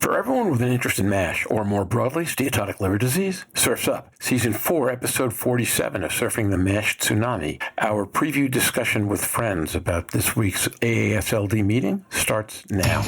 For everyone with an interest in MASH, or more broadly, steatotic liver disease, Surf's Up, Season 4, Episode 47 of Surfing the MASH Tsunami. Our preview discussion with friends about this week's AASLD meeting starts now.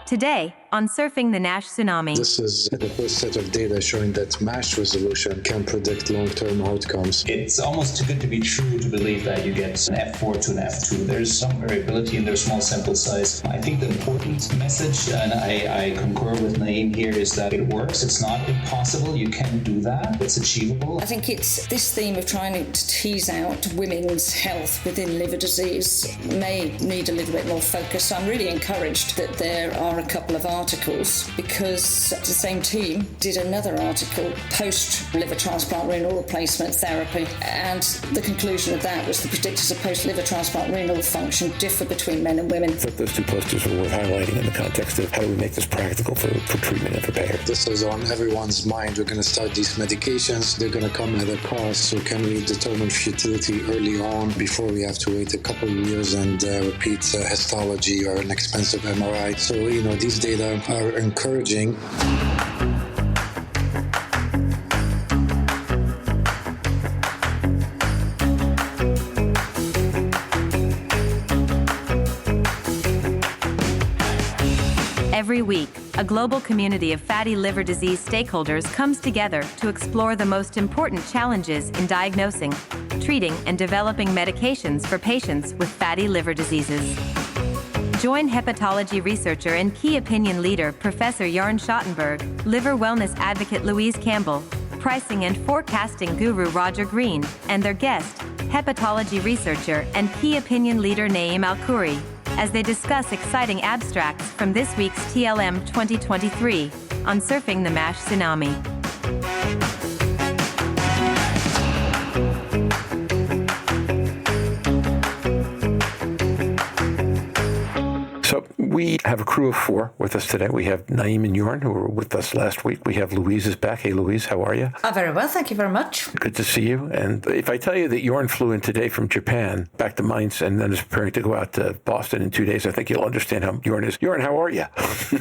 Today, on Surfing the NASH Tsunami. This is the first set of data showing that MASH resolution can predict long-term outcomes. It's almost too good to be true to believe that you get an F4 to an F2. There's some variability in their small sample size. I think the important message, and I concur with Naim here, is that it works. It's not impossible. You can do that. It's achievable. I think it's this theme of trying to tease out women's health within liver disease may need a little bit more focus. So I'm really encouraged that there are a couple of articles, because the same team did another article post-liver transplant renal replacement therapy, and the conclusion of that was the predictors of post-liver transplant renal function differ between men and women. I thought those two posters were worth highlighting in the context of how do we make this practical for treatment and for payers. This is on everyone's mind. We're going to start these medications. They're going to come at a cost. So can we determine futility early on before we have to wait a couple of years and repeat histology or an expensive MRI? So, these data are encouraging. Every week, a global community of fatty liver disease stakeholders comes together to explore the most important challenges in diagnosing, treating, and developing medications for patients with fatty liver diseases. Join hepatology researcher and key opinion leader Professor Jörn Schattenberg, liver wellness advocate Louise Campbell, pricing and forecasting guru Roger Green, and their guest, hepatology researcher and key opinion leader Naim Alkhouri, as they discuss exciting abstracts from this week's TLM 2023 on Surfing the MASH Tsunami. So we have a crew of 4 with us today. We have Naim and Jörn, who were with us last week. We have Louise is back. Hey, Louise, how are you? Very well, thank you very much. Good to see you. And if I tell you that Jörn flew in today from Japan back to Mainz and then is preparing to go out to Boston in 2 days, I think you'll understand how Jörn is. Jörn, how are you?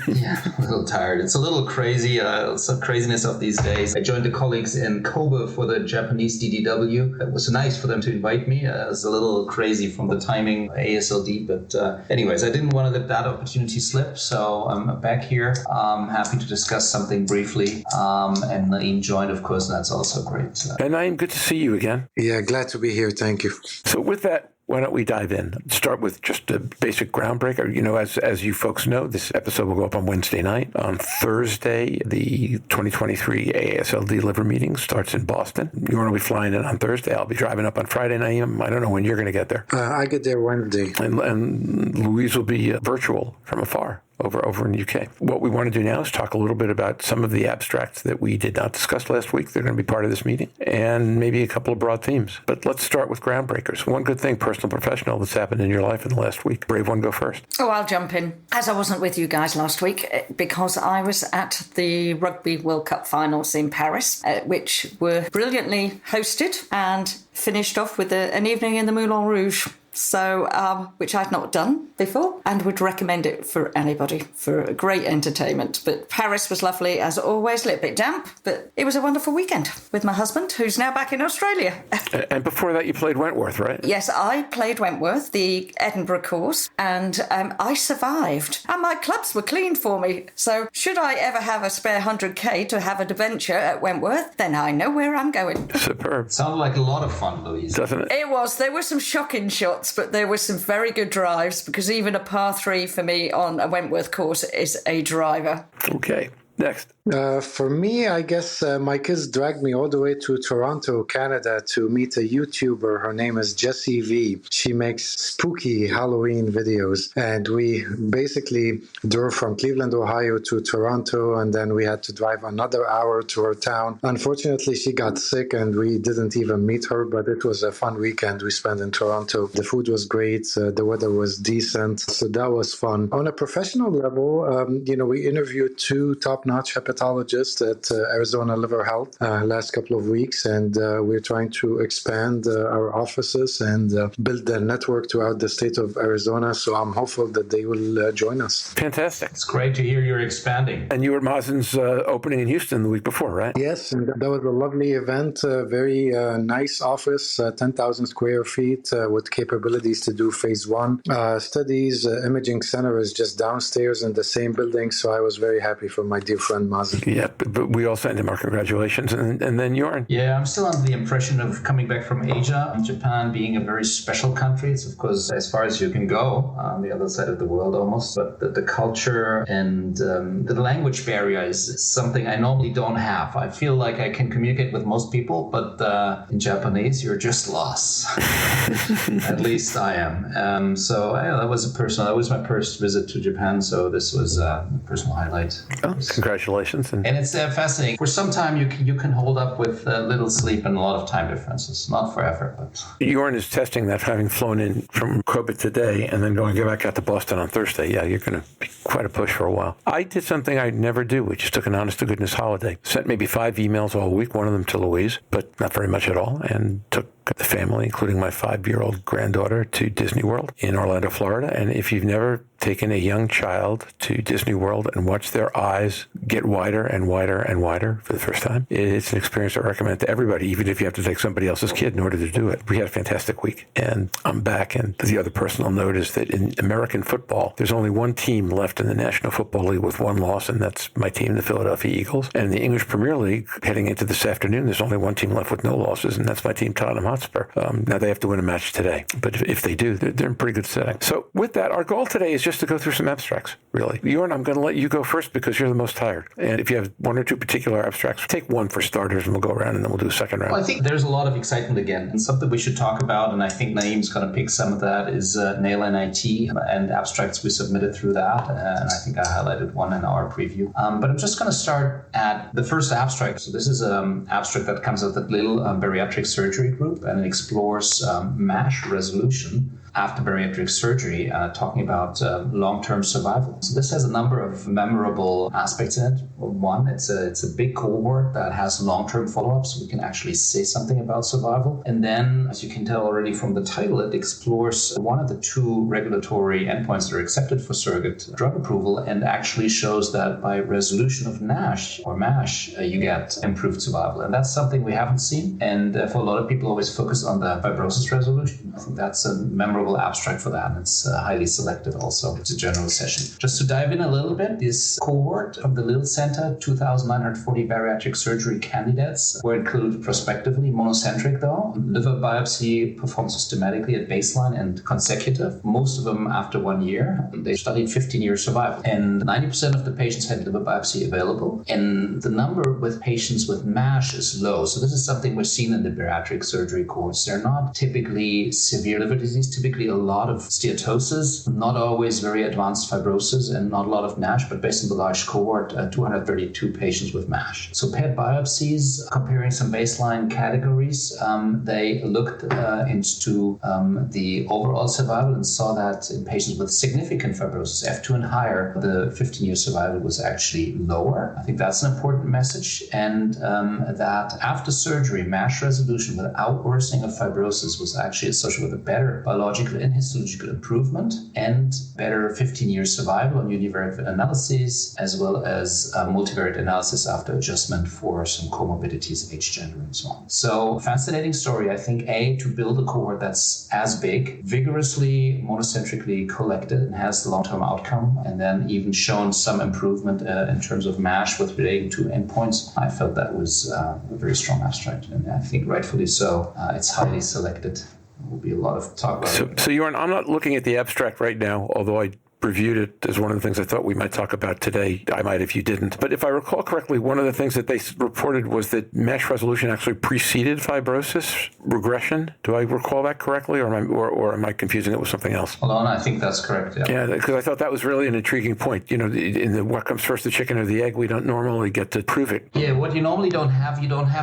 Yeah, a little tired. It's a little crazy, some craziness of these days. I joined the colleagues in Kobe for the Japanese DDW. It was nice for them to invite me. It was a little crazy from the timing, ASLD, but anyways, I didn't want to let that opportunity slip, so I'm back here. I'm happy to discuss something briefly, and Naim joined, of course, and that's also great. And Naim, good to see you again. Yeah, glad to be here. Thank you. So with that, why don't we dive in? Start with just a basic groundbreaker. As you folks know, this episode will go up on Wednesday night. On Thursday, the 2023 AASLD liver meeting starts in Boston. Jörn will be flying in on Thursday. I'll be driving up on Friday night. I don't know when you're going to get there. I get there Wednesday. And Louise will be virtual from afar over in the UK. What we want to do now is talk a little bit about some of the abstracts that we did not discuss last week. They're going to be part of this meeting, and maybe a couple of broad themes. But let's start with groundbreakers. One good thing, personal, professional, that's happened in your life in the last week. Brave one, go first. Oh, I'll jump in. As I wasn't with you guys last week, because I was at the Rugby World Cup finals in Paris, which were brilliantly hosted and finished off with an evening in the Moulin Rouge. So, which I'd not done before and would recommend it for anybody for a great entertainment. But Paris was lovely as always, a little bit damp, but it was a wonderful weekend with my husband, who's now back in Australia. And before that, you played Wentworth, right? Yes, I played Wentworth, the Edinburgh course, and I survived. And my clubs were cleaned for me. So should I ever have a spare 100k to have an adventure at Wentworth, then I know where I'm going. Superb. Sounded like a lot of fun, Louise. Doesn't it? It was. There were some shocking shots, but there were some very good drives, because even a par 3 for me on a Wentworth course is a driver. Okay. Next. For me, I guess my kids dragged me all the way to Toronto, Canada to meet a YouTuber. Her name is Jessie V. She makes spooky Halloween videos. And we basically drove from Cleveland, Ohio to Toronto, and then we had to drive another hour to her town. Unfortunately, she got sick and we didn't even meet her, but it was a fun weekend we spent in Toronto. The food was great. The weather was decent. So that was fun. On a professional level, we interviewed 2 top top-notch hepatologist at Arizona Liver Health last couple of weeks, and we're trying to expand our offices and build a network throughout the state of Arizona. So I'm hopeful that they will join us. Fantastic. It's great to hear you're expanding. And you were at Mazen's opening in Houston the week before, right? Yes, and that was a lovely event, very nice office, 10,000 square feet with capabilities to do phase 1 studies. Imaging center is just downstairs in the same building, so I was very happy for my dear friend Mazen. Yeah, but we all send him our congratulations. And then Jörn. Yeah, I'm still under the impression of coming back from Asia, and Japan being a very special country. It's, of course, as far as you can go on the other side of the world almost. But the culture and the language barrier is something I normally don't have. I feel like I can communicate with most people, but in Japanese, you're just lost. At least I am. So that was my first visit to Japan. So this was a personal highlight. Oh, congratulations. And it's fascinating. For some time, you can hold up with little sleep and a lot of time differences. Not forever, but... Jörn is testing that, having flown in from Kobe today and then going to go back out to Boston on Thursday. Yeah, you're going to be quite a push for a while. I did something I never do, which is took an honest-to-goodness holiday. Sent maybe 5 emails all week, one of them to Louise, but not very much at all, and took the family, including my 5-year-old granddaughter, to Disney World in Orlando, Florida. And if you've never taken a young child to Disney World and watched their eyes get wider and wider and wider for the first time, it's an experience I recommend to everybody, even if you have to take somebody else's kid in order to do it. We had a fantastic week, and I'm back. And the other personal note is that in American football, there's only one team left in the National Football League with one loss, and that's my team, the Philadelphia Eagles. And in the English Premier League, heading into this afternoon, there's only one team left with no losses, and that's my team, Tottenham Hotspur. Now they have to win a match today, but if they do, they're in pretty good setting. So with that, our goal today is just to go through some abstracts, really. Jörn, I'm going to let you go first because you're the most tired. And if you have 1 or 2 particular abstracts, take one for starters, and we'll go around, and then we'll do a second round. Well, I think there's a lot of excitement again, and something we should talk about, and I think Naim's going to pick some of that, is NAIL-NIT and abstracts we submitted through that, and I think I highlighted one in our preview. But I'm just going to start at the first abstract. So this is an abstract that comes out of the Little Bariatric Surgery group, and it explores MASH resolution after bariatric surgery, talking about long-term survival. So this has a number of memorable aspects in it. One, it's a big cohort that has long-term follow-up, so we can actually say something about survival. And then, as you can tell already from the title, it explores one of the 2 regulatory endpoints that are accepted for surrogate drug approval, and actually shows that by resolution of NASH or MASH, you get improved survival. And that's something we haven't seen. And for a lot of people, always focus on the fibrosis resolution. I think that's a memorable abstract for that, and it's highly selected also. It's a general session. Just to dive in a little bit, this cohort of the Little Center, 2,940 bariatric surgery candidates were included prospectively, monocentric though. Liver biopsy performed systematically at baseline and consecutive, most of them after 1 year. They studied 15-year survival, and 90% of the patients had liver biopsy available, and the number with patients with MASH is low. So this is something we're seeing in the bariatric surgery cohorts. They're not typically severe liver disease, typically a lot of steatosis, not always very advanced fibrosis, and not a lot of NASH, but based on the large cohort, 232 patients with MASH. So paired biopsies, comparing some baseline categories, they looked into the overall survival and saw that in patients with significant fibrosis, F2 and higher, the 15-year survival was actually lower. I think that's an important message, and that after surgery, MASH resolution without worsening of fibrosis was actually associated with a better biological and histological improvement and better 15-year survival on univariate analyses, as well as multivariate analysis after adjustment for some comorbidities, age, gender, and so on. So fascinating story. I think to build a cohort that's as big, vigorously, monocentrically collected, and has the long-term outcome, and then even shown some improvement in terms of MASH with relating to endpoints. I felt that was a very strong abstract, and I think rightfully so. It's highly selected. There will be a lot of talk about it. So Jörn, I'm not looking at the abstract right now, although I reviewed it as one of the things I thought we might talk about today. I might if you didn't. But if I recall correctly, one of the things that they reported was that MASH resolution actually preceded fibrosis regression. Do I recall that correctly, or am I confusing it with something else? Hold on, I think that's correct. Yeah, because I thought that was really an intriguing point. You know, in what comes first, the chicken or the egg? We don't normally get to prove it. Yeah, what you normally don't have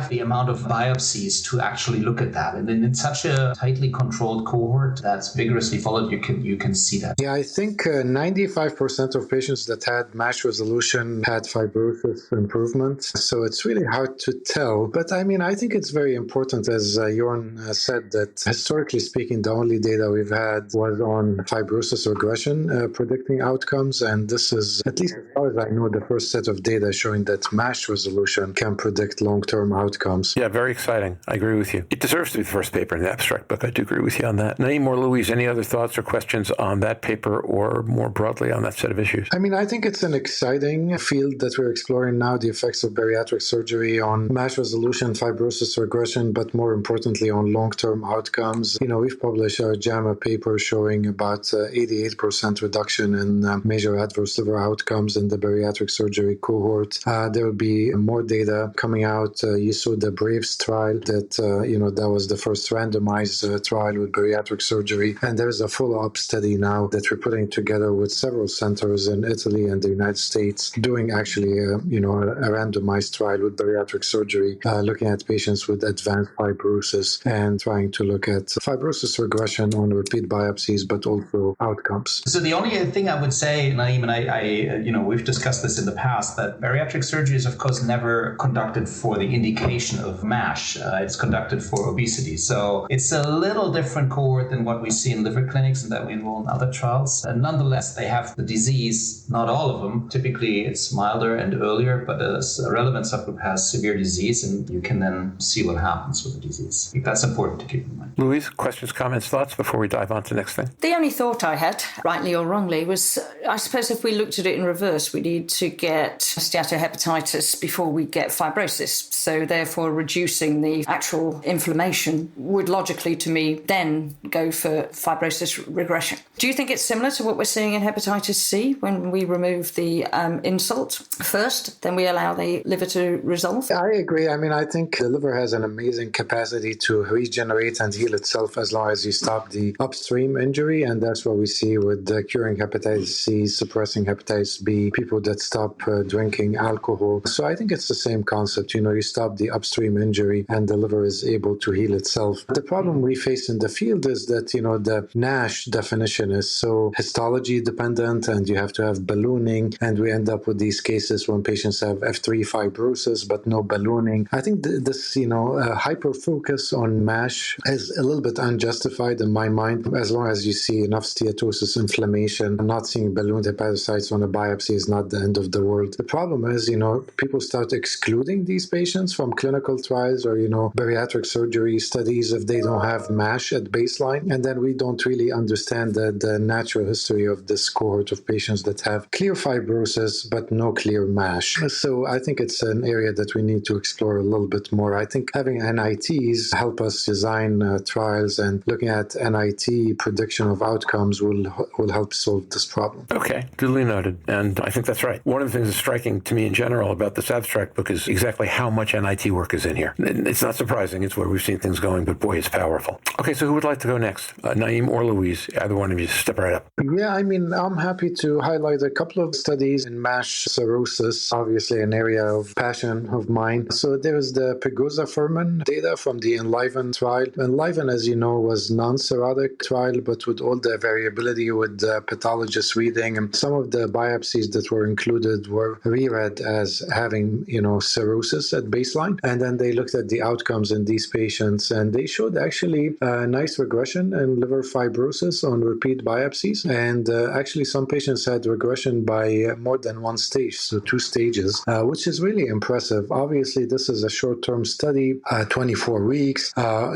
the amount of biopsies to actually look at that. And in such a tightly controlled cohort that's vigorously followed, you can see that. Yeah, I think 95% of patients that had MASH resolution had fibrosis improvement. So it's really hard to tell. But I mean, I think it's very important, as Jörn said, that historically speaking, the only data we've had was on fibrosis regression predicting outcomes. And this is, at least as far as I know, the first set of data showing that MASH resolution can predict long-term outcomes. Yeah, very exciting. I agree with you. It deserves to be the first paper in the abstract book. I do agree with you on that. Naim or Louise, any other thoughts or questions on that paper or more broadly on that set of issues? I mean, I think it's an exciting field that we're exploring now, the effects of bariatric surgery on MASH resolution, fibrosis regression, but more importantly on long-term outcomes. You know, we've published our JAMA paper showing about 88% reduction in major adverse liver outcomes in the bariatric surgery cohort. There will be more data coming out. You saw the BRAVES trial that, that was the first randomized trial with bariatric surgery. And there's a follow-up study now that we're putting together with several centers in Italy and the United States doing actually, a randomized trial with bariatric surgery, looking at patients with advanced fibrosis and trying to look at fibrosis regression on repeat biopsies, but also outcomes. So the only thing I would say, Naim, and I we've discussed this in the past, that bariatric surgery is, of course, never conducted for the indication of MASH. It's conducted for obesity. So it's a little different cohort than what we see in liver clinics and that we enroll in other trials. And nonetheless, they have the disease, not all of them. Typically, it's milder and earlier, but a relevant subgroup has severe disease, and you can then see what happens with the disease. I think that's important to keep in mind. Louise, questions, comments, thoughts before we dive on to the next thing? The only thought I had, rightly or wrongly, was I suppose if we looked at it in reverse, we need to get steatohepatitis before we get fibrosis. So therefore, reducing the actual inflammation would logically, to me, then go for fibrosis regression. Do you think it's similar to what we're seeing in hepatitis C when we remove the insult first, then we allow the liver to resolve? I agree. I mean, I think the liver has an amazing capacity to regenerate and heal itself as long as you stop the upstream injury. And that's what we see with curing hepatitis C, suppressing hepatitis B, people that stop drinking alcohol. So I think it's the same concept. You stop the upstream injury and the liver is able to heal itself. The problem we face in the field is that, the NASH definition is so histology dependent, and you have to have ballooning. And we end up with these cases when patients have F3 fibrosis, but no ballooning. I think this, hyper focus on MASH is a little bit unjustified in my mind. As long as you see enough steatosis, inflammation, not seeing ballooned hepatocytes on a biopsy is not the end of the world. The problem is, people start excluding these patients from clinical trials or, bariatric surgery studies if they don't have MASH at baseline. And then we don't really understand the natural history of this cohort of patients that have clear fibrosis but no clear MASH. So I think it's an area that we need to explore a little bit more. I think having NITs help us design trials, and looking at NIT prediction of outcomes will help solve this problem. Okay, duly noted. And I think that's right. One of the things that's striking to me in general about this abstract book is exactly how much NIT work is in here. It's not surprising. It's where we've seen things going, but boy, it's powerful. Okay, so who would like to go next? Naim or Louise? Either one of you, step right up. Yeah, I mean, I'm happy to highlight a couple of studies in MASH cirrhosis, obviously an area of passion of mine. So there's the pegozafermin data from the ENLIVEN trial. ENLIVEN, as you know, was non-cirrhotic trial, but with all the variability with the pathologist reading, and some of the biopsies that were included were reread as having, cirrhosis at baseline. And then they looked at the outcomes in these patients, and they showed actually a nice regression in liver fibrosis on repeat biopsies. And actually, some patients had regression by more than one stage, so 2 stages, which is really impressive. Obviously, this is a short-term study, 24 weeks.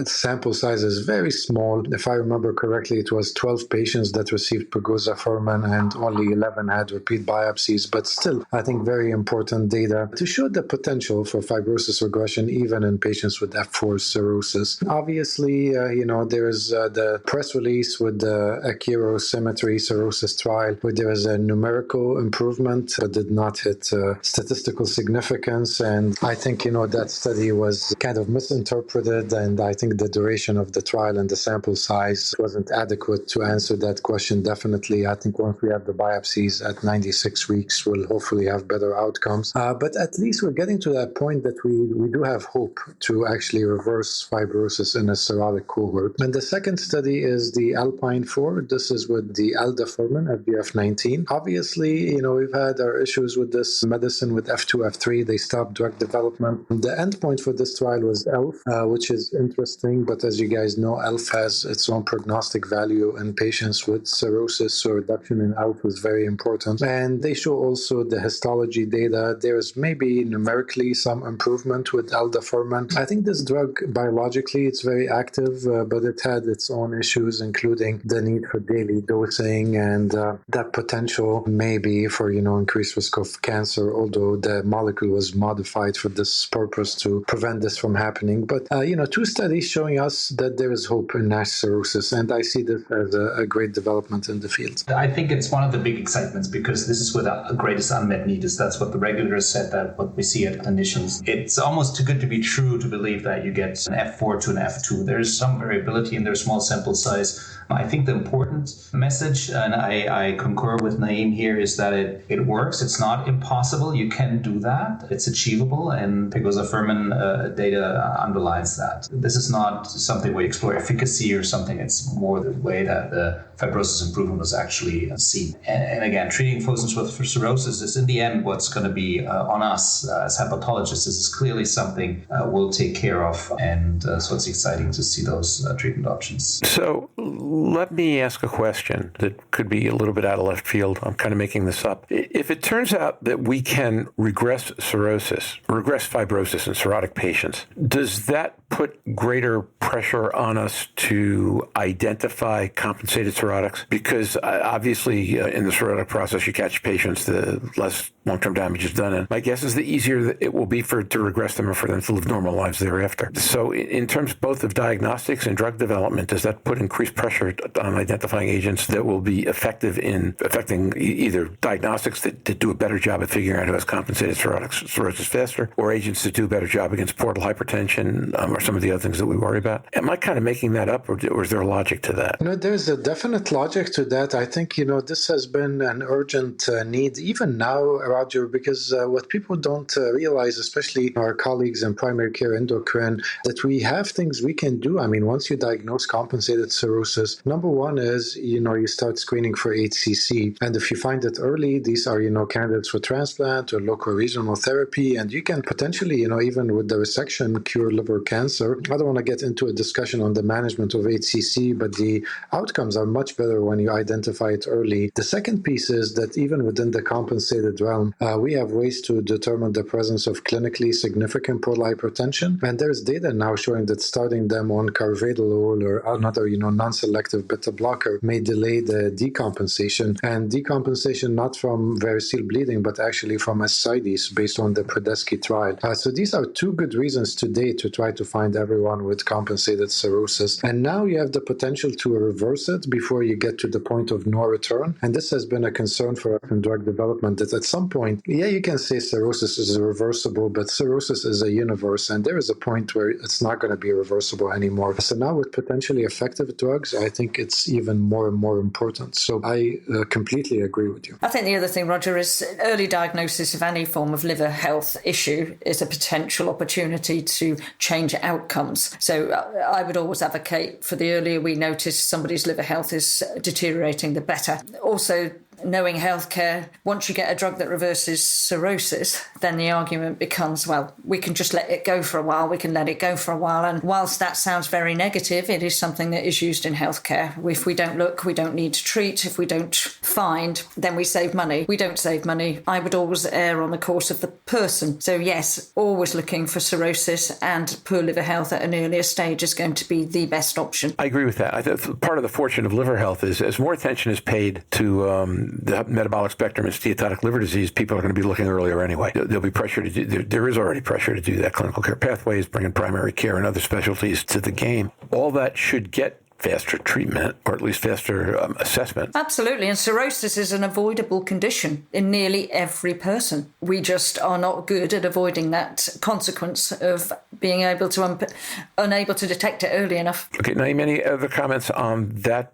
Sample size is very small. If I remember correctly, it was 12 patients that received pegozafermin and only 11 had repeat biopsies. But still, I think very important data to show the potential for fibrosis regression even in patients with F4 cirrhosis. Obviously, there is the press release with the Akero Symmetry cirrhosis trial where there is a numerical improvement but did not hit statistical significance. And I think, that study was kind of misinterpreted, and I think the duration of the trial and the sample size wasn't adequate to answer that question. Definitely, I think once we have the biopsies at 96 weeks, we'll hopefully have better outcomes. But at least we're getting to that point that we do have hope to actually reverse fibrosis in a cirrhotic cohort. And the second study is the Alpine 4. This is with the ALDA aldafermin, FGF19. Obviously, we've had our issues with this medicine with F2, F3. They stopped drug development. The endpoint for this trial was ELF, which is interesting, but as you guys know, ELF has its own prognostic value in patients with cirrhosis, so reduction in ELF was very important. And they show also the histology data. There's maybe numerically some improvement with aldafermin. I think this drug, biologically, it's very active, but it had its own issues, including the need for daily dosing and that potential maybe for, increased risk of cancer, although the molecule was modified for this purpose to prevent this from happening. But, 2 studies showing us that there is hope in NASH cirrhosis, and I see this as a great development in the field. I think it's one of the big excitements because this is where the greatest unmet need is. That's what the regulators said, that what we see at clinicians. It's almost too good to be true to believe that you get an F4 to an F2. There's some variability in their small sample size. I think the important message, and I concur with Naim here, is that it works. It's not impossible. You can do that. It's achievable, and pegozafermin data underlines that. This is not something where you explore efficacy or something. It's more the way that the fibrosis improvement was actually seen. And again, treating patients with cirrhosis is in the end what's going to be on us as hepatologists. This is clearly something we'll take care of, and so it's exciting to see those treatment options. So let me ask a question that could be a little bit out of left field. I'm kind of making this up. If it turns out that we can regress fibrosis in cirrhotic patients, does that put greater pressure on us to identify compensated cirrhotics? Because obviously in the cirrhotic process, you catch patients, the less long-term damage is done. And my guess is the easier it will be to regress them and for them to live normal lives thereafter. So in terms both of diagnostics and drug development, does that put increased pressure on identifying agents that will be effective in affecting either diagnostics that do a better job at figuring out who has compensated cirrhosis faster, or agents that do a better job against portal hypertension or some of the other things that we worry about? Am I kind of making that up, or is there a logic to that? There's a definite logic to that. I think, this has been an urgent need even now, Roger, because what people don't realize, especially our colleagues in primary care endocrine, that we have things we can do. I mean, once you diagnose compensated cirrhosis, number one is, you start screening for HCC. And if you find it early, these are, candidates for transplant or local regional therapy. And you can potentially, even with the resection, cure liver cancer. I don't want to get into a discussion on the management of HCC, but the outcomes are much better when you identify it early. The second piece is that even within the compensated realm, we have ways to determine the presence of clinically significant portal hypertension. And there's data now showing that starting them on carvedilol or another, non-selective beta blocker may delay the decompensation. And decompensation not from variceal bleeding, but actually from ascites based on the Predesky trial. So these are 2 good reasons today to try to find everyone with compensated cirrhosis. And now you have the potential to reverse it before you get to the point of no return. And this has been a concern for us in drug development, that at some point, you can say cirrhosis is reversible, but cirrhosis is a universe, and there is a point where it's not going to be reversible anymore. So now with potentially effective drugs, I think it's even more and more important. So I completely agree with you. I think the other thing, Roger, is early diagnosis of any form of liver health issue is a potential opportunity to change outcomes. So I would always advocate for the earlier we notice somebody's liver health is deteriorating, the better. Also, knowing healthcare, once you get a drug that reverses cirrhosis, then the argument becomes, well, we can just let it go for a while, we can let it go for a while. And whilst that sounds very negative, it is something that is used in healthcare. If we don't look, we don't need to treat. If we don't find, then we save money. We don't save money. I would always err on the course of the person. So yes, always looking for cirrhosis and poor liver health at an earlier stage is going to be the best option. I agree with that. I think part of the fortune of liver health is as more attention is paid to the metabolic spectrum and steatotic liver disease, people are going to be looking earlier anyway. There'll be pressure to do, there is already pressure to do that. Clinical care pathways, bringing primary care and other specialties to the game. All that should get faster treatment, or at least faster assessment. Absolutely. And cirrhosis is an avoidable condition in nearly every person. We just are not good at avoiding that consequence of being able to unable to detect it early enough. Okay, Naim, any other comments on that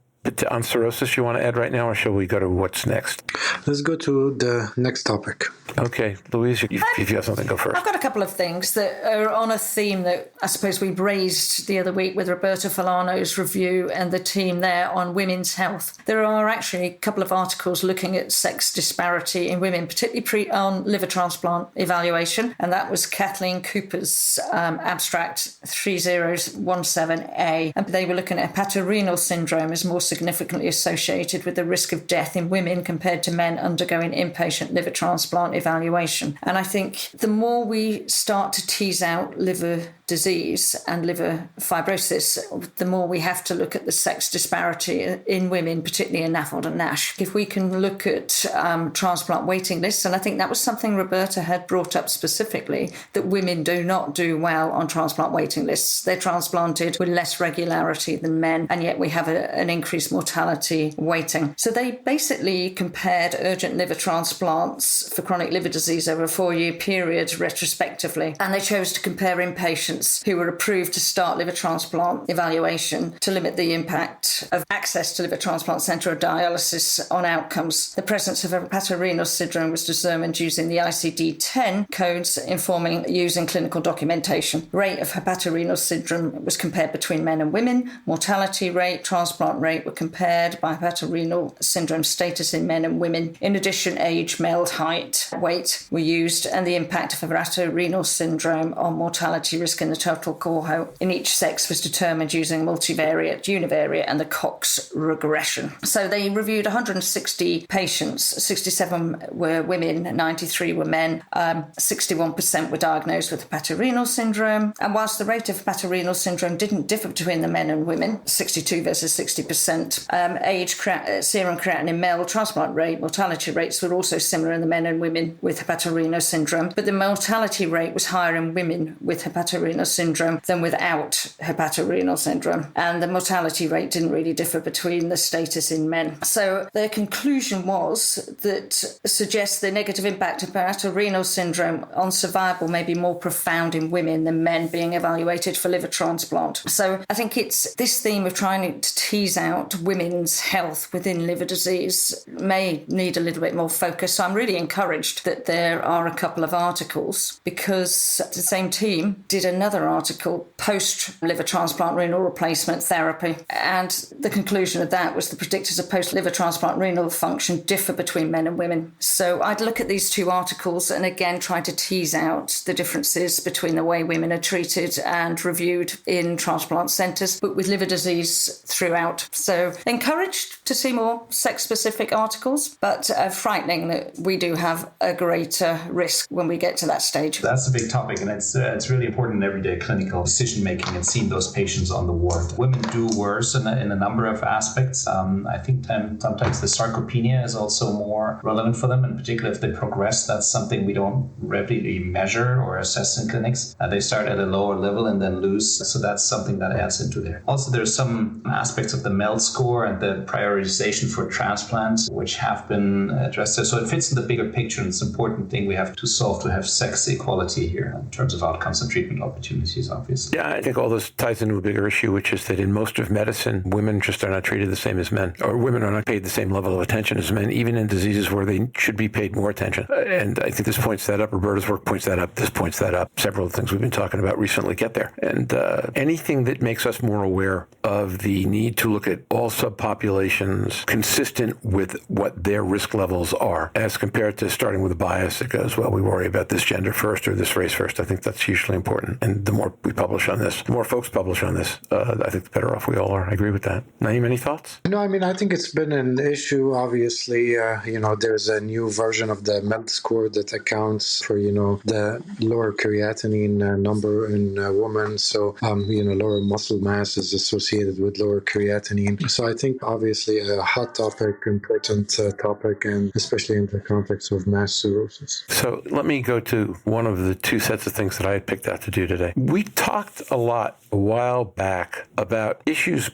on cirrhosis you want to add right now, or shall we go to what's next? Let's go to the next topic. Okay, Louise, if you have something, go first. I've got a couple of things that are on a theme that I suppose we raised the other week with Roberta Folano's review and the team there on women's health. There are actually a couple of articles looking at sex disparity in women, particularly on liver transplant evaluation, and that was Kathleen Cooper's abstract 3017A. And they were looking at hepatorenal syndrome as more significantly associated with the risk of death in women compared to men undergoing inpatient liver transplant evaluation. And I think the more we start to tease out liver disease and liver fibrosis, the more we have to look at the sex disparity in women, particularly in NAFLD and NASH. If we can look at transplant waiting lists, and I think that was something Roberta had brought up specifically, that women do not do well on transplant waiting lists. They're transplanted with less regularity than men, and yet we have an increased mortality waiting. So they basically compared urgent liver transplants for chronic liver disease over a 4-year period retrospectively, and they chose to compare inpatients who were approved to start liver transplant evaluation to limit the impact of access to liver transplant centre or dialysis on outcomes. The presence of hepatorenal syndrome was determined using the ICD-10 codes informing using clinical documentation. Rate of hepatorenal syndrome was compared between men and women. Mortality rate, transplant rate were compared by hepatorenal syndrome status in men and women. In addition, age, male height, weight were used, and the impact of hepatorenal syndrome on mortality risk in the total cohort in each sex was determined using multivariate, univariate, and the Cox regression. So they reviewed 160 patients. 67 were women, 93 were men. 61% were diagnosed with hepatorenal syndrome. And whilst the rate of hepatorenal syndrome didn't differ between the men and women, 62 versus 60%, age, serum creatinine, male transplant rate, mortality rates were also similar in the men and women with hepatorenal syndrome. But the mortality rate was higher in women with hepatorenal syndrome than without hepatorenal syndrome. And the mortality rate didn't really differ between the status in men. So their conclusion was that suggests the negative impact of hepatorenal syndrome on survival may be more profound in women than men being evaluated for liver transplant. So I think it's this theme of trying to tease out women's health within liver disease may need a little bit more focus. So I'm really encouraged that there are a couple of articles, because the same team did another article post-liver transplant renal replacement therapy, and the conclusion of that was the predictors of post-liver transplant renal function differ between men and women. So I'd look at these two articles and again try to tease out the differences between the way women are treated and reviewed in transplant centres, but with liver disease throughout. So encouraged to see more sex-specific articles, but frightening that we do have a greater risk when we get to that stage. That's a big topic, and it's really important in everyday clinical decision-making and seeing those patients on the ward. Women do worse in a number of aspects. I think sometimes the sarcopenia is also more relevant for them, and particularly if they progress, that's something we don't readily measure or assess in clinics. They start at a lower level and then lose, so that's something that adds into there. Also, there's some aspects of the MELD score and the prioritization for transplants which have been addressed there. So it fits in the bigger picture, and it's an important thing we have to solve to have sex equality here in terms of outcomes and treatment opportunities, obviously. Yeah, I think all this ties into a bigger issue, which is that in most of medicine, women just are not treated the same as men, or women are not paid the same level of attention as men, even in diseases where they should be paid more attention. And I think this points that up. Roberta's work points that up. This points that up. Several of the things we've been talking about recently get there. And anything that makes us more aware of the need to look at all subpopulations consistent with what their risk levels are, as compared to starting with a bias that goes, well, we worry about this gender first or this race first. I think that's hugely important. And the more we publish on this, the more folks publish on this, I think the better off we all are. I agree with that. Naim, any thoughts? No, I mean, I think it's been an issue, obviously. There's a new version of the MELD score that accounts for, the lower creatinine number in women. So, lower muscle mass is associated with lower creatinine. So I think, obviously, a hot topic, important topic, and especially in the context of mass cirrhosis. So let me go to one of the two sets of things that I had picked out to do today. today. We talked a lot a while back about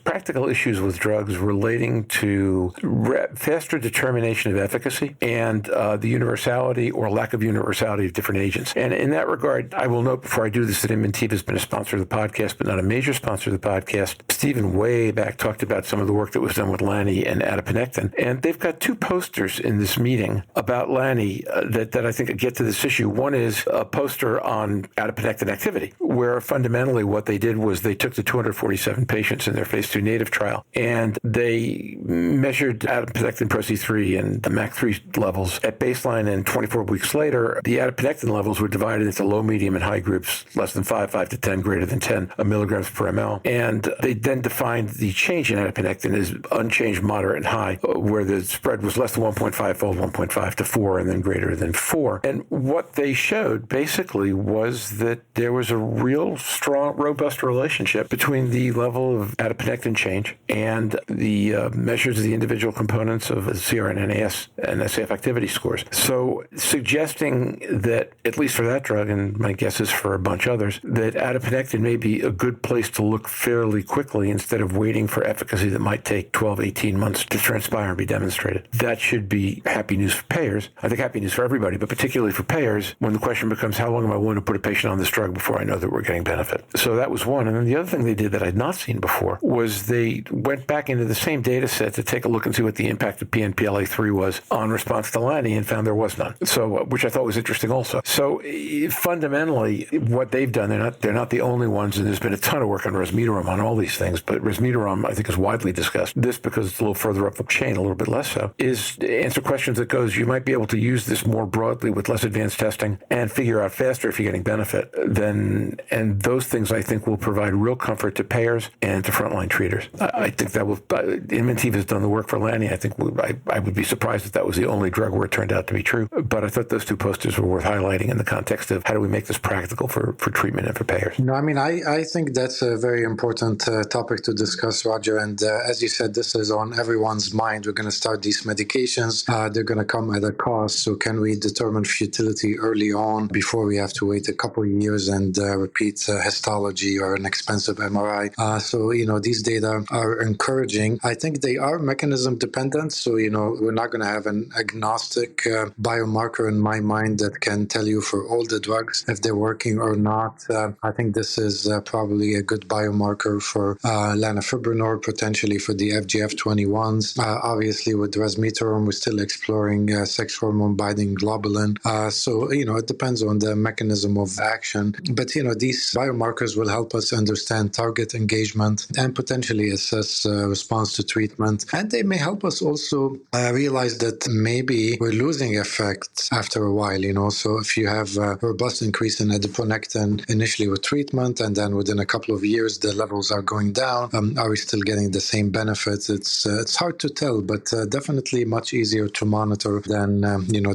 practical issues with drugs relating to faster determination of efficacy and the universality or lack of universality of different agents. And in that regard, I will note before I do this that Inventiva has been a sponsor of the podcast, but not a major sponsor of the podcast. Stephen way back talked about some of the work that was done with LANI and adiponectin. And they've got two posters in this meeting about LANI that I think get to this issue. One is a poster on adiponectin activity, where fundamentally what they did was they took the 247 patients in their phase 2 native trial and they measured adiponectin pro-C3 and the MAC3 levels at baseline, and 24 weeks later, the adiponectin levels were divided into low, medium, and high groups, less than 5 to 10, greater than 10 milligrams per ml. And they then defined the change in adiponectin as unchanged, moderate, and high, where the spread was less than 1.5-fold, 1.5 to 4, and then greater than 4. And what they showed basically was that there was a real strong, robust relationship between the level of adiponectin change and the measures of the individual components of CRN, NAS, and SAF activity scores. So suggesting that, at least for that drug, and my guess is for a bunch of others, that adiponectin may be a good place to look fairly quickly instead of waiting for efficacy that might take 12, 18 months to transpire and be demonstrated. That should be happy news for payers. I think happy news for everybody, but particularly for payers when the question becomes, how long am I willing to put a patient on this drug before I know that we're getting benefit? So that was one. And then the other thing they did that I'd not seen before was they went back into the same data set to take a look and see what the impact of PNPLA3 was on response to LANI, and found there was none. So, which I thought was interesting also. So fundamentally, what they've done, they're not the only ones, and there's been a ton of work on resmetirom on all these things, but resmetirom I think is widely discussed. This, because it's a little further up the chain, a little bit less so, is to answer questions that goes, you might be able to use this more broadly with less advanced testing and figure out faster if you're getting benefit. And those things I think will provide real comfort to payers and to frontline treaters. I think that will, Inventiva has done the work for LANI. I think I would be surprised if that was the only drug where it turned out to be true. But I thought those two posters were worth highlighting in the context of how do we make this practical for treatment and for payers. No, I mean, I think that's a very important topic to discuss, Roger. And as you said, this is on everyone's mind. We're going to start these medications. They're going to come at a cost. So can we determine futility early on before we have to wait a couple of years and repeat histology or an expensive MRI? So, these data are encouraging. I think they are mechanism dependent. So, we're not going to have an agnostic biomarker in my mind that can tell you for all the drugs if they're working or not. I think this is probably a good biomarker for lanifibranor, potentially for the FGF21s. Obviously, with resmetirom, we're still exploring sex hormone binding globulin. So, it depends on the mechanism of action. But, these biomarkers will help us understand target engagement and potentially assess response to treatment. And they may help us also realize that maybe we're losing effect after a while, So if you have a robust increase in adiponectin initially with treatment, and then within a couple of years, the levels are going down, are we still getting the same benefits? It's hard to tell, but definitely much easier to monitor than,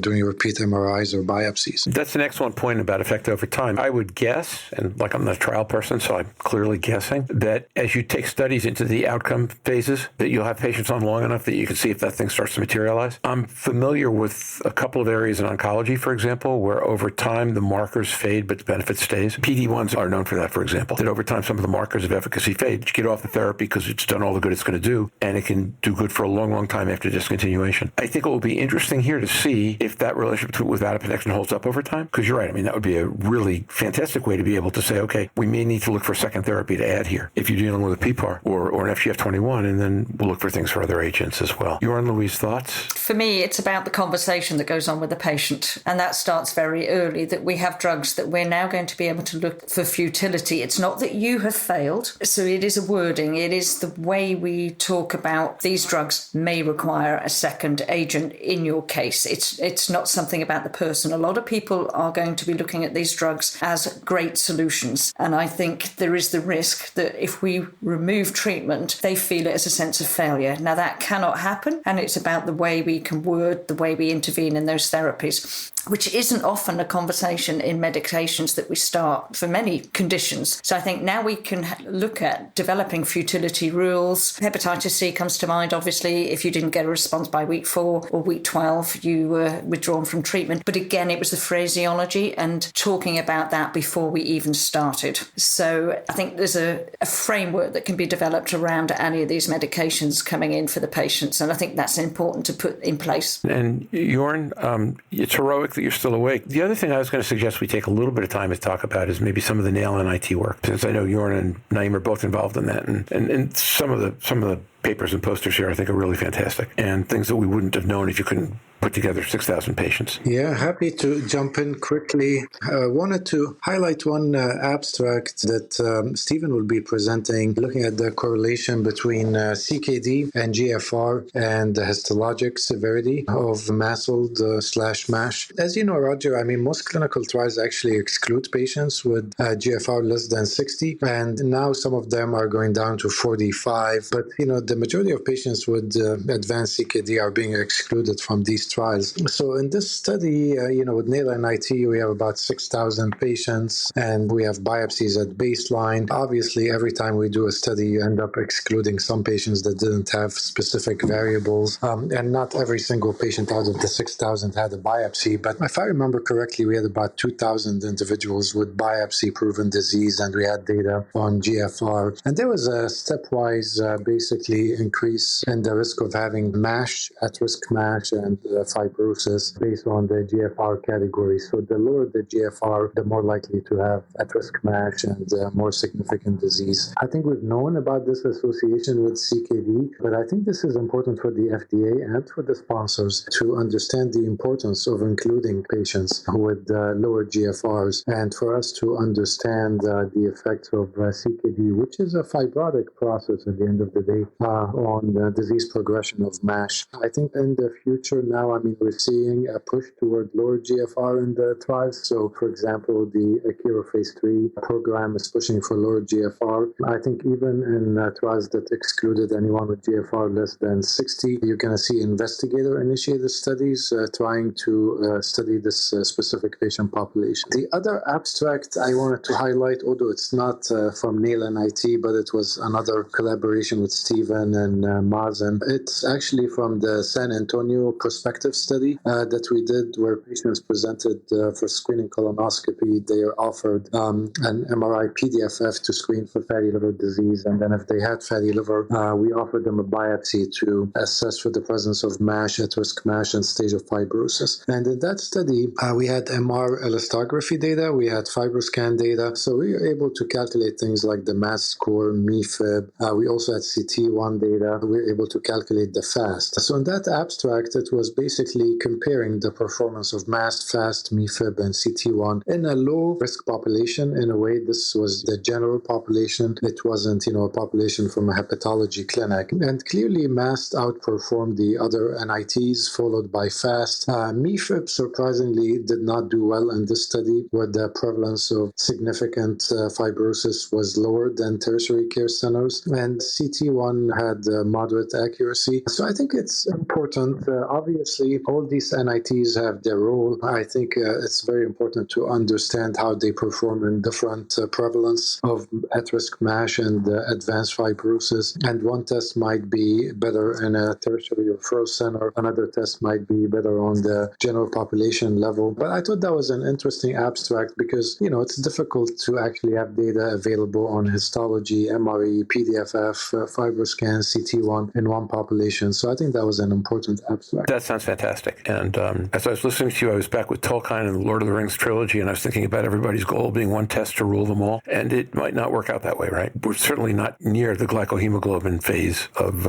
doing repeat MRIs or biopsies. That's an excellent point about effect over time. I would guess, and I'm not a trial person, so I'm clearly guessing, that as you take studies into the outcome phases, that you'll have patients on long enough that you can see if that thing starts to materialize. I'm familiar with a couple of areas in oncology, for example, where over time the markers fade, but the benefit stays. PD-1s are known for that, for example, that over time some of the markers of efficacy fade. You get off the therapy because it's done all the good it's going to do, and it can do good for a long, long time after discontinuation. I think it will be interesting here to see if that relationship with adiponectin holds up over time, because you're right. I mean, that would be a really fantastic way to be able to say, okay, we may need to look for second therapy to add here if you're dealing with a PPAR or an FGF21, and then we'll look for things for other agents as well. Jörn, Louise, thoughts? For me, it's about the conversation that goes on with the patient, and that starts very early, that we have drugs that we're now going to be able to look for futility. It's not that you have failed, so it is a wording. It is the way we talk about these drugs may require a second agent in your case. It's not something about the person. A lot of people are going to be looking at these drugs as great solutions, and I think there is the risk that if we remove treatment, they feel it as a sense of failure. Now, that cannot happen, and it's about the way we can word, the way we intervene in those therapies. which isn't often a conversation in medications that we start for many conditions. So I think now we can look at developing futility rules. Hepatitis C comes to mind, obviously. If you didn't get a response by week 4 or week 12, you were withdrawn from treatment. But again, it was the phraseology and talking about that before we even started. So I think there's a framework that can be developed around any of these medications coming in for the patients. And I think that's important to put in place. And Jörn, it's heroic that you're still awake. The other thing I was going to suggest we take a little bit of time to talk about is maybe some of the NAIL-NIT work, since I know Jörn and Naim are both involved in that. And some of the papers and posters here I think are really fantastic, and things that we wouldn't have known if you couldn't put together 6,000 patients. Yeah, happy to jump in quickly. Wanted to highlight one abstract that Stephen will be presenting, looking at the correlation between CKD and GFR and the histologic severity of MASLD/MASH. As you know, Roger, I mean, most clinical trials actually exclude patients with GFR less than 60, and now some of them are going down to 45. But, you know, the majority of patients with advanced CKD are being excluded from these trials. So in this study, with NAIL-NIT, we have about 6,000 patients, and we have biopsies at baseline. Obviously, every time we do a study, you end up excluding some patients that didn't have specific variables, and not every single patient out of the 6,000 had a biopsy. But if I remember correctly, we had about 2,000 individuals with biopsy-proven disease, and we had data on GFR. And there was a stepwise, basically, increase in the risk of having MASH, at-risk MASH, and fibrosis based on the GFR category. So the lower the GFR, the more likely to have at-risk MASH and more significant disease. I think we've known about this association with CKD, but I think this is important for the FDA and for the sponsors to understand the importance of including patients with lower GFRs, and for us to understand the effects of CKD, which is a fibrotic process at the end of the day, on the disease progression of MASH. I think in the future now, I mean, we're seeing a push toward lower GFR in the trials. So, for example, the Akira phase 3 program is pushing for lower GFR. I think even in trials that excluded anyone with GFR less than 60, you're going to see investigator-initiated studies trying to study this specific patient population. The other abstract I wanted to highlight, although it's not from NAIL-NIT, but it was another collaboration with Stephen and Mazen. It's actually from the San Antonio prospective study that we did, where patients presented for screening colonoscopy. They are offered an MRI PDFF to screen for fatty liver disease, and then if they had fatty liver, we offered them a biopsy to assess for the presence of MASH, at-risk MASH, and stage of fibrosis. And in that study, we had MR elastography data, we had FibroScan data, so we were able to calculate things like the MAS score, MeFib. We also had CT1 data. We were able to calculate the FAST. So in that abstract, it was basically comparing the performance of MAST, FAST, MeFib, and CT1 in a low-risk population. In a way, this was the general population. It wasn't, a population from a hepatology clinic. And clearly, MAST outperformed the other NITs, followed by FAST. MeFib, surprisingly, did not do well in this study, where the prevalence of significant fibrosis was lower than tertiary care centers. And CT1 had moderate accuracy. So I think it's important. Obviously, all these NITs have their role. I think it's very important to understand how they perform in different prevalence of at-risk MASH and advanced fibrosis. And one test might be better in a tertiary referral center. Another test might be better on the general population level. But I thought that was an interesting abstract because, it's difficult to actually have data available on histology, MRE, PDFF, FibroScan, CT1 in one population. So I think that was an important abstract. That sounds fantastic. And as I was listening to you, I was back with Tolkien and the Lord of the Rings trilogy, and I was thinking about everybody's goal being one test to rule them all. And it might not work out that way, right? We're certainly not near the glycohemoglobin phase of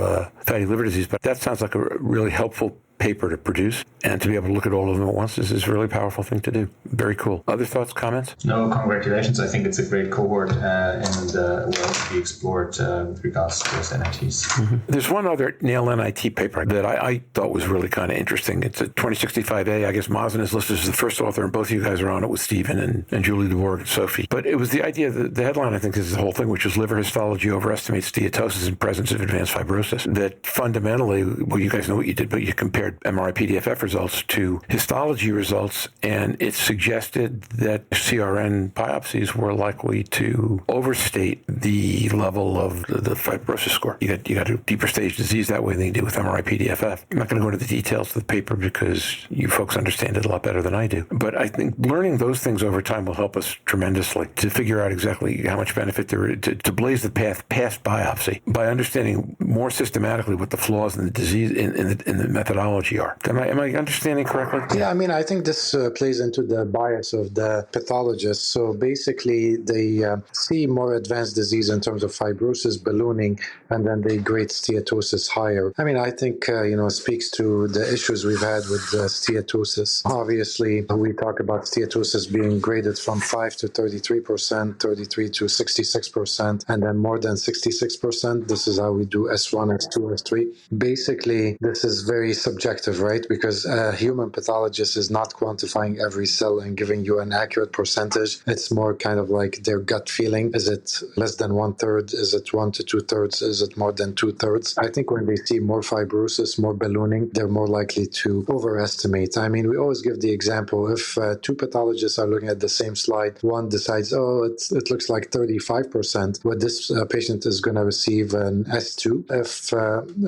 fatty liver disease, but that sounds like a really helpful paper to produce, and to be able to look at all of them at once is a really powerful thing to do. Very cool. Other thoughts, comments? No, congratulations. I think it's a great cohort and well to be explored with regards to those NITs. Mm-hmm. There's one other NAIL-NIT paper that I thought was really kind of interesting. It's a 2065A. I guess Mazen is listed as the first author, and both of you guys are on it with Stephen and Julie DeBorg and Sophie. But it was the idea that the headline, I think, is the whole thing, which is liver histology overestimates steatosis in presence of advanced fibrosis. That fundamentally, well, you guys know what you did, but you compared compared MRI-PDFF results to histology results, and it suggested that CRN biopsies were likely to overstate the level of the fibrosis score. You got a deeper stage disease that way than you do with MRI-PDFF. I'm not going to go into the details of the paper because you folks understand it a lot better than I do. But I think learning those things over time will help us tremendously to figure out exactly how much benefit there is, to blaze the path past biopsy by understanding more systematically what the flaws in the disease in the methodology are. Am I understanding correctly? Yeah, I mean, I think this plays into the bias of the pathologists. So basically, they see more advanced disease in terms of fibrosis, ballooning, and then they grade steatosis higher. I mean, I think, speaks to the issues we've had with steatosis. Obviously, we talk about steatosis being graded from 5 to 33%, 33 to 66%, and then more than 66%. This is how we do S1, S2, S3. Basically, this is very subjective, right? Because a human pathologist is not quantifying every cell and giving you an accurate percentage. It's more kind of like their gut feeling. Is it less than 1/3? Is it 1 to 2/3? Is it more than 2/3? I think when they see more fibrosis, more ballooning, they're more likely to overestimate. I mean, we always give the example, if two pathologists are looking at the same slide, one decides, it looks like 35%, but this patient is going to receive an S2. If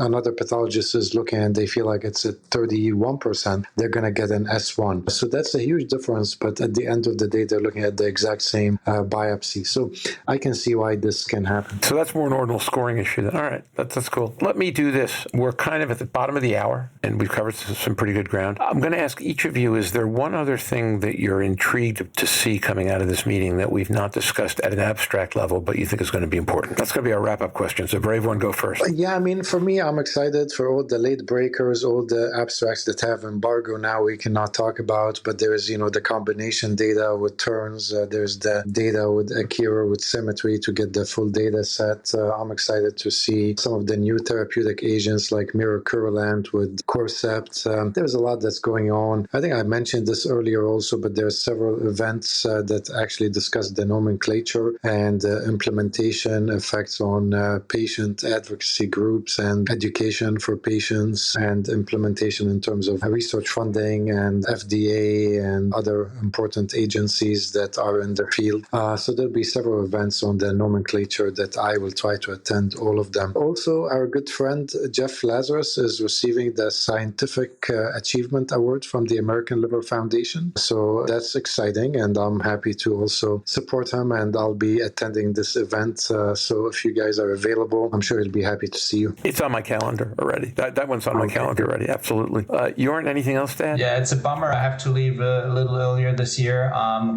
another pathologist is looking and they feel like it's at 31%, they're going to get an S1. So that's a huge difference, but at the end of the day, they're looking at the exact same biopsy. So I can see why this can happen. So that's more an ordinal scoring issue then. All right, that's cool. Let me do this. We're kind of at the bottom of the hour, and we've covered some pretty good ground. I'm going to ask each of you, is there one other thing that you're intrigued to see coming out of this meeting that we've not discussed at an abstract level, but you think is going to be important? That's going to be our wrap-up question. So brave one, go first. Yeah, I mean, for me, I'm excited for all the late breakers, all the abstracts that have embargo now we cannot talk about, but there's, the combination data with turns, there's the data with Akira, with symmetry to get the full data set. I'm excited to see some of the new therapeutic agents like miricorilant with Corcept. There's a lot that's going on. I think I mentioned this earlier also, but there's several events that actually discuss the nomenclature and implementation effects on patient advocacy groups and education for patients and implementation in terms of research funding and FDA and other important agencies that are in the field. So there'll be several events on the nomenclature that I will try to attend all of them. Also, our good friend Jeff Lazarus is receiving the Scientific Achievement Award from the American Liver Foundation. So that's exciting, and I'm happy to also support him, and I'll be attending this event. So if you guys are available, I'm sure he'll be happy to see you. It's on my calendar already. That one's on my calendar already. Absolutely. Jörn, anything else to add? Yeah, it's a bummer. I have to leave a little earlier this year.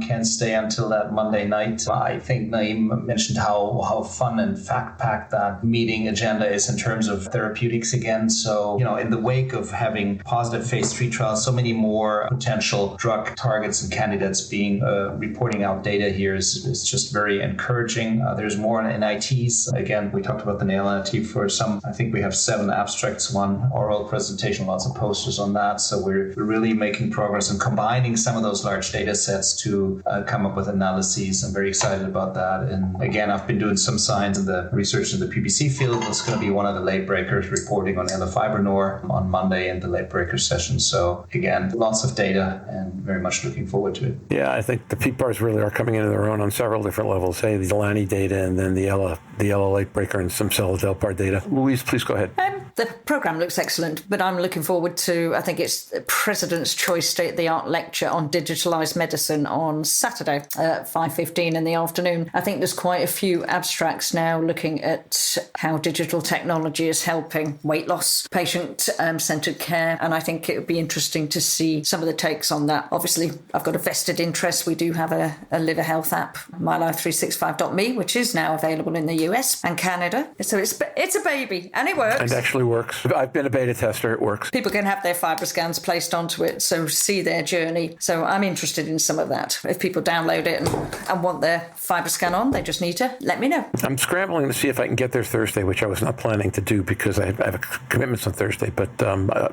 Can't stay until that Monday night. I think Naim mentioned how fun and fact-packed that meeting agenda is in terms of therapeutics again. So, in the wake of having positive phase 3 trials, so many more potential drug targets and candidates being reporting out data here is just very encouraging. There's more on NITs. Again, we talked about the NAIL-NIT for some. I think we have 7 abstracts, 1 oral presentation, lots of posters on that. So we're really making progress and combining some of those large data sets to come up with analyses. I'm very excited about that. And again, I've been doing some science in the research in the PBC field. It's going to be one of the late breakers reporting on elafibranor on Monday in the late breaker session. So again, lots of data and very much looking forward to it. Yeah, I think the PPARs really are coming into their own on several different levels. Hey, the Lani data and then the Ella late breaker and some seladelpar data. Louise, please go ahead. The program looks excellent, but I'm looking forward to, I think it's President's Choice State-of-the-Art lecture on digitalised medicine on Saturday at 5:15 in the afternoon. I think there's quite a few abstracts now looking at how digital technology is helping weight loss, patient-centred care, and I think it would be interesting to see some of the takes on that. Obviously, I've got a vested interest. We do have a liver health app, mylife365.me, which is now available in the US and Canada. So it's a baby, and it works. It actually works. I've been a beta tester. It works. People can have their FibroScans placed onto it, so see their journey. So I'm interested in some of that. If people download it and want their FibroScan on, they just need to let me know. I'm scrambling to see if I can get there Thursday, which I was not planning to do because I have commitments on Thursday. But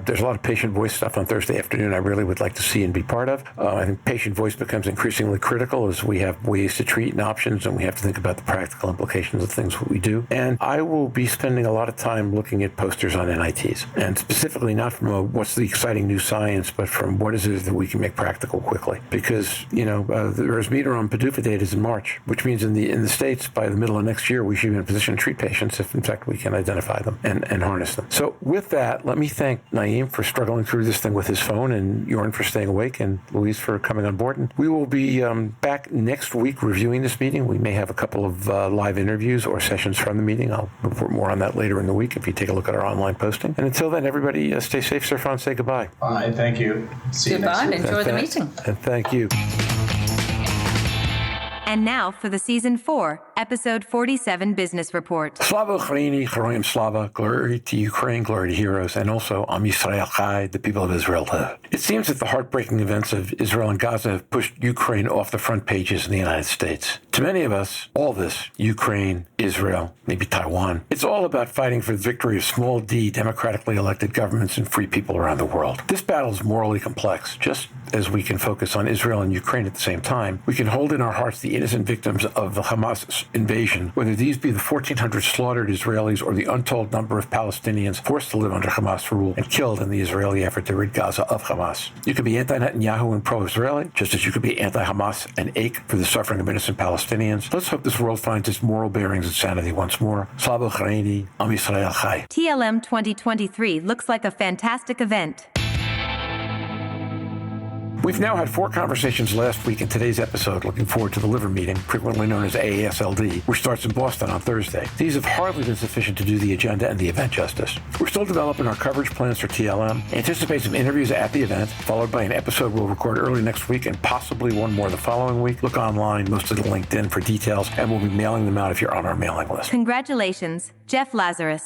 there's a lot of patient voice stuff on Thursday afternoon I really would like to see and be part of. I think patient voice becomes increasingly critical as we have ways to treat and options, and we have to think about the practical implications of things we do. And I will be spending a lot of time looking at post youngsters on NITs. And specifically not from what's the exciting new science, but from what is it that we can make practical quickly. Because, the resmetirom PDUFA date is in March, which means in the States, by the middle of next year, we should be in a position to treat patients if, in fact, we can identify them and harness them. So with that, let me thank Naim for struggling through this thing with his phone, and Jörn for staying awake, and Louise for coming on board. And we will be back next week reviewing this meeting. We may have a couple of live interviews or sessions from the meeting. I'll report more on that later in the week if you take a look at our online posting. And until then, everybody stay safe. Sirfan, say goodbye. Bye. Thank you. See you next Goodbye, week. and enjoy the meeting. And thank you. And now for the Season 4, Episode 47 Business Report. Slava Ukraini, Heroyam Slava, glory to Ukraine, glory to heroes, and also Am Yisrael Chai, the people of Israel live. It seems that the heartbreaking events of Israel and Gaza have pushed Ukraine off the front pages in the United States. To many of us, all this, Ukraine, Israel, maybe Taiwan, it's all about fighting for the victory of small d democratically elected governments and free people around the world. This battle is morally complex. Just as we can focus on Israel and Ukraine at the same time, we can hold in our hearts the innocent victims of the Hamas invasion, whether these be the 1,400 slaughtered Israelis or the untold number of Palestinians forced to live under Hamas rule and killed in the Israeli effort to rid Gaza of Hamas. You can be anti-Netanyahu and pro-Israeli, just as you could be anti-Hamas and ache for the suffering of innocent Palestinians. Let's hope this world finds its moral bearings and sanity once more. Slava Ukraini, Am Yisrael Chai. TLM 2023 looks like a fantastic event. We've now had 4 conversations last week in today's episode looking forward to the liver meeting, frequently known as AASLD, which starts in Boston on Thursday. These have hardly been sufficient to do the agenda and the event justice. We're still developing our coverage plans for TLM. Anticipate some interviews at the event, followed by an episode we'll record early next week and possibly one more the following week. Look online, most of the LinkedIn for details, and we'll be mailing them out if you're on our mailing list. Congratulations, Jeff Lazarus.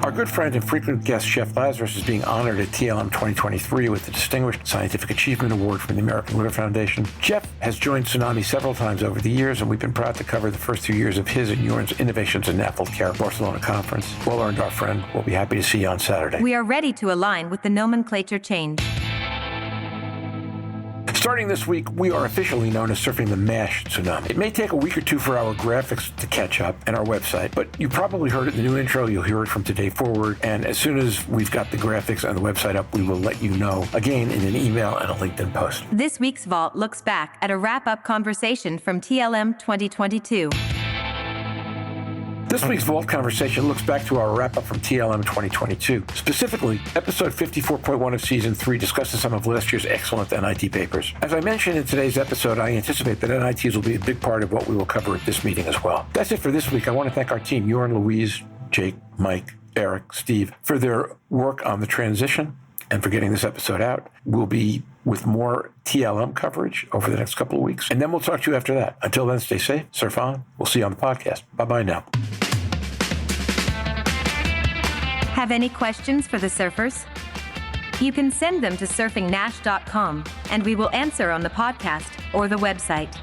Our good friend and frequent guest, Chef Lazarus, is being honored at TLM 2023 with the Distinguished Scientific Achievement Award from the American Liver Foundation. Jeff has joined Tsunami several times over the years, and we've been proud to cover the first 2 years of his and Jörn's Innovations in NAFLD Care Barcelona conference. Well earned, our friend. We'll be happy to see you on Saturday. We are ready to align with the nomenclature change. Starting this week, we are officially known as Surfing the MASH Tsunami. It may take a week or two for our graphics to catch up and our website, but you probably heard it in the new intro. You'll hear it from today forward, and as soon as we've got the graphics and the website up, we will let you know, again, in an email and a LinkedIn post. This week's Vault looks back at a wrap-up conversation from TLM 2022. This week's Vault conversation looks back to our wrap-up from TLM 2022. Specifically, episode 54.1 of Season 3 discusses some of last year's excellent NIT papers. As I mentioned in today's episode, I anticipate that NITs will be a big part of what we will cover at this meeting as well. That's it for this week. I want to thank our team, Jörn, Louise, Jake, Mike, Eric, Steve, for their work on the transition and for getting this episode out. We'll be with more TLM coverage over the next couple of weeks, and then we'll talk to you after that. Until then, stay safe, surf on. We'll see you on the podcast. Bye-bye now. Have any questions for the surfers? You can send them to surfingnash.com, and we will answer on the podcast or the website.